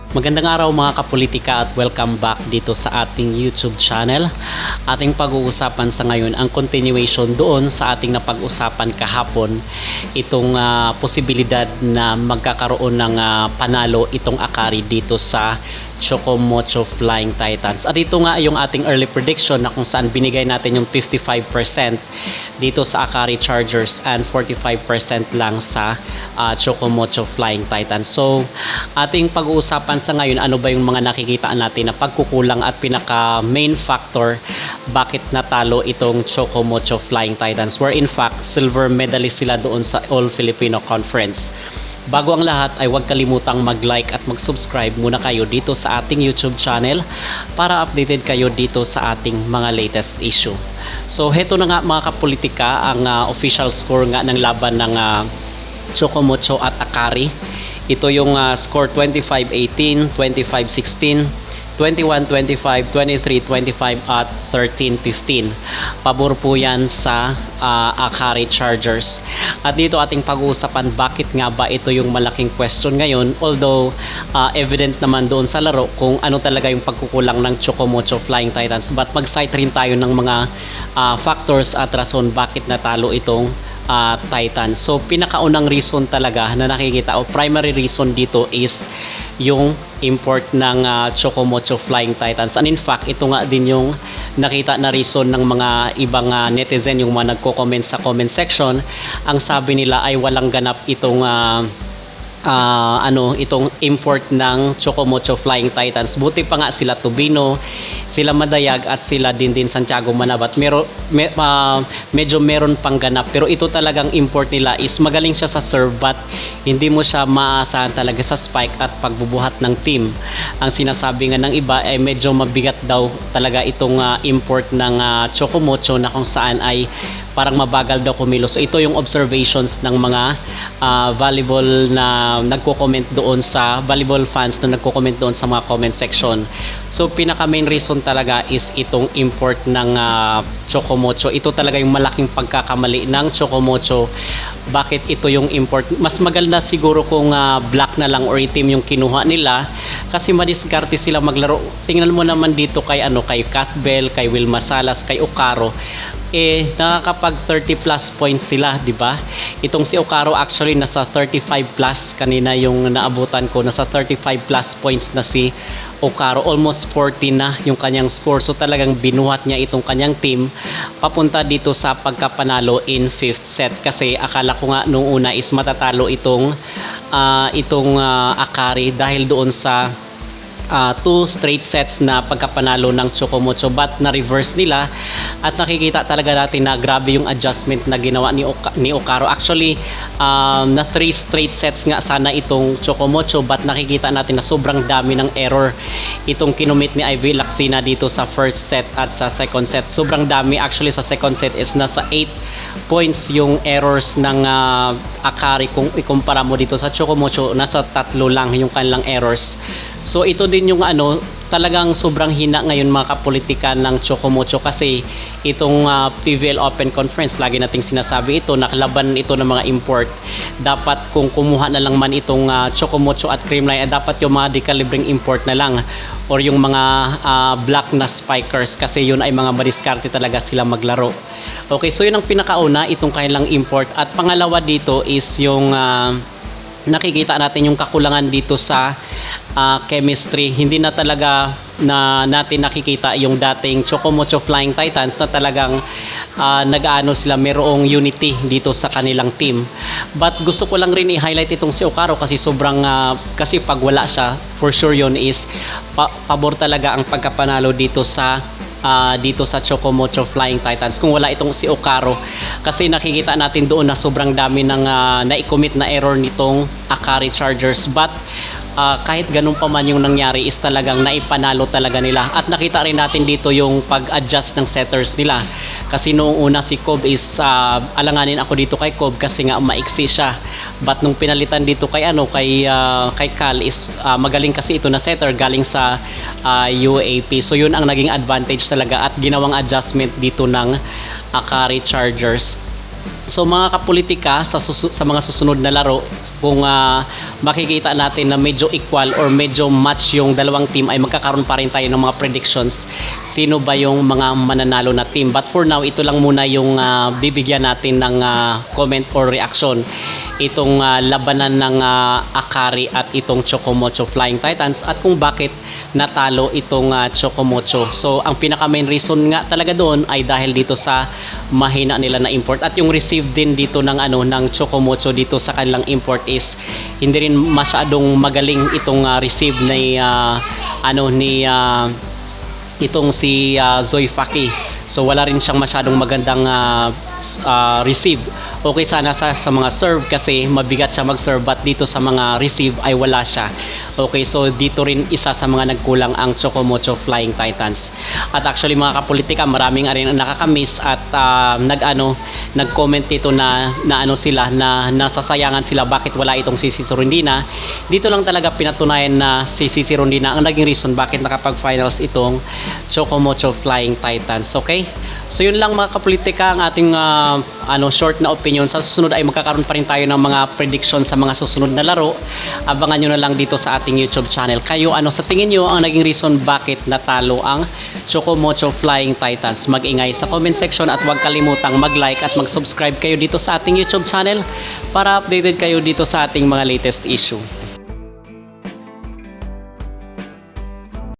Magandang araw mga kapolitika at welcome back dito sa ating YouTube channel. Ating pag-uusapan sa ngayon ang continuation doon sa ating napag-usapan kahapon, itong posibilidad na magkakaroon ng panalo itong Akari dito sa Chocomocho Flying Titans. At ito nga yung ating early prediction na kung saan binigay natin yung 55% dito sa Akari Chargers and 45% lang sa Chocomocho Flying Titans. So ating pag-uusapan sa ngayon, ano ba yung mga nakikita natin na pagkukulang at pinaka main factor bakit natalo itong Chocomocho Flying Titans, where in fact silver medalist sila doon sa All Filipino Conference. Bago ang lahat ay huwag kalimutang mag-like at mag-subscribe muna kayo dito sa ating YouTube channel para updated kayo dito sa ating mga latest issue. So heto na nga mga kapolitika ang official score nga ng laban ng Chocomocho at Akari. Ito yung score 25-18, 25-16, 21-25, 23-25 at 13-15. Pabor po yan sa Akari Chargers. At dito ating pag-uusapan bakit nga ba ito yung malaking question ngayon, although evident naman doon sa laro kung ano talaga yung pagkukulang ng Chocomocho Flying Titans. But mag-cite rin tayo ng mga factors at rason bakit natalo itong Titans. So pinakaunang reason talaga na nakikita o primary reason dito is yung import ng Chocomocho Flying Titans. And in fact, ito nga din yung nakita na reason ng mga ibang netizen, yung mga nagko-comment sa comment section. Ang sabi nila ay walang ganap itong itong import ng Chocomocho Flying Titans. Buti pa nga sila Tubino, sila Madayag at sila din Santiago Manabat. Medyo meron pang ganap, pero ito talagang import nila is magaling siya sa serve but hindi mo siya maasahan talaga sa spike at pagbubuhat ng team. Ang sinasabi nga ng iba ay medyo mabigat daw talaga itong import ng Chocomocho, na kung saan ay parang mabagal daw kumilos. So ito yung observations ng mga volleyball na nagko-comment doon sa volleyball fans na nagko-comment doon sa mga comment section. So pinaka main reason talaga is itong import ng Chocomocho. Ito talaga yung malaking pagkakamali ng Chocomocho. Bakit ito yung import? Mas maganda siguro kung black na lang or itim yung kinuha nila, kasi madiskarte sila maglaro. Tingnan mo naman dito kay kay Cathbell, kay Wilma Salas, kay Ocaro, nakakapag 30 plus points sila, di ba? Itong si Ocaro actually nasa 35 plus, kanina yung naabutan ko, nasa 35 plus points na si Ocaro, almost 40 na yung kanyang score. So talagang binuhat niya itong kanyang team papunta dito sa pagkapanalo in 5th set, kasi akala ko nga nung una is matatalo itong Akari dahil doon sa 2 straight sets na pagkapanalo ng Chocomocho, but na-reverse nila at nakikita talaga natin na grabe yung adjustment na ginawa ni Ocaro. Actually, na 3 straight sets nga sana itong Chocomocho, but nakikita natin na sobrang dami ng error itong kinumit ni Ivy Lacsina dito sa first set at sa second set. Sobrang dami. Actually sa second set is nasa 8 points yung errors ng Akari. Kung ikumpara mo dito sa Chocomocho, nasa 3 lang yung kanilang errors. So ito din yung talagang sobrang hina ngayon mga kapolitika ng Chocomocho, kasi itong PVL Open Conference, lagi nating sinasabi ito, nakalaban ito ng mga import. Dapat kung kumuha na lang man itong Chocomocho at Creamline, dapat yung mga decalibring import na lang or yung mga black na spikers, kasi yun ay mga madiskarte talaga sila maglaro. Okay, so yun ang pinakauna, itong kanilang import. At pangalawa dito is yung nakikita natin yung kakulangan dito sa chemistry. Hindi na talaga na natin nakikita yung dating Chocomocho Flying Titans na talagang nag-aano sila, merong unity dito sa kanilang team. But gusto ko lang rin i-highlight itong si Ocaro, kasi sobrang kasi pag wala siya, for sure yun is pabor talaga ang pagkapanalo dito sa Chocomocho Flying Titans kung wala itong si Ocaro, kasi nakikita natin doon na sobrang dami ng na-commit na error nitong Akari Chargers. But kahit ganun pa man yung nangyari is talagang naipanalo talaga nila. At nakita rin natin dito yung pag-adjust ng setters nila, kasi noong una si Cobb is alanganin ako dito kay Cobb kasi nga maiksi siya, but nung pinalitan dito kay kay Cal is magaling kasi ito na setter galing sa UAP. So yun ang naging advantage talaga at ginawang adjustment dito ng Akari Chargers. So mga kapolitika, sa mga susunod na laro, kung makikita natin na medyo equal or medyo match yung dalawang team, ay magkakaroon pa rin tayo ng mga predictions sino ba yung mga mananalo na team. But for now, ito lang muna yung bibigyan natin ng comment or reaction, itong labanan ng Akari at itong Chocomocho Flying Titans, at kung bakit natalo itong Chocomocho. So ang pinaka main reason nga talaga doon ay dahil dito sa mahina nila na import, at yung receive din dito ng ng Chocomocho dito sa kanilang import is hindi rin masyadong magaling itong receive ni itong si Zoe Faki. So wala rin siyang masyadong magandang receive. Okay sana sa mga serve kasi mabigat siya mag-serve, but dito sa mga receive ay wala siya. Okay, so dito rin isa sa mga nagkulang ang Chocomocho Flying Titans. At actually mga kapolitika, maraming rin nakakamiss at nag-comment dito na sila na nasasayangan sila bakit wala itong si Cici Rondina. Dito lang talaga pinatunayan na si Cici Rondina ang naging reason bakit nakapag-finals itong Chocomocho Flying Titans. Okay? So yun lang mga kapolitika ang ating short na opinion. Sa susunod ay magkakaroon pa rin tayo ng mga prediction sa mga susunod na laro. Abangan nyo na lang dito sa ating YouTube channel. Kayo, sa tingin nyo ang naging reason bakit natalo ang Chocomocho Flying Titans? Mag-ingay sa comment section at huwag kalimutang mag-like at mag-subscribe kayo dito sa ating YouTube channel para updated kayo dito sa ating mga latest issue.